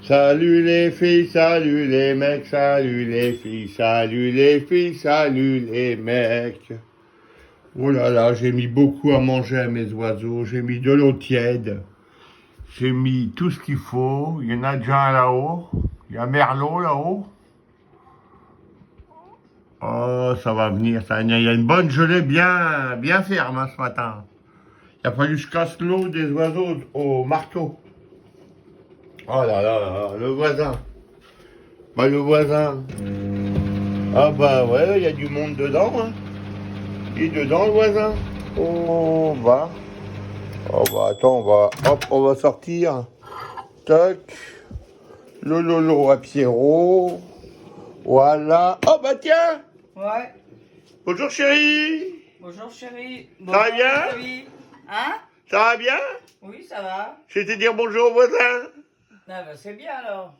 Salut les filles, salut les mecs, salut les filles, salut les filles, salut les mecs. Oh là là, j'ai mis beaucoup à manger à mes oiseaux, j'ai mis de l'eau tiède, j'ai mis tout ce qu'il faut, il y en a déjà un là-haut, il y a Merlot là-haut. Oh, ça va venir, ça va venir. Il y a une bonne gelée bien ferme hein, ce matin. Il a fallu que je casse l'eau des oiseaux au marteau. Oh là là là, le voisin. Bah le voisin. Ah bah ouais, il y a du monde dedans. Hein. Il est dedans le voisin. Oh bah. Oh bah attends, on va sortir. Tac. Le lolo à Pierrot. Voilà. Oh bah tiens. Ouais. Bonjour chérie. Bonjour chérie. Ça va bien? Hein? Ça va bien? Oui, ça va. Je vais te dire bonjour au voisin. Ah bah c'est bien alors.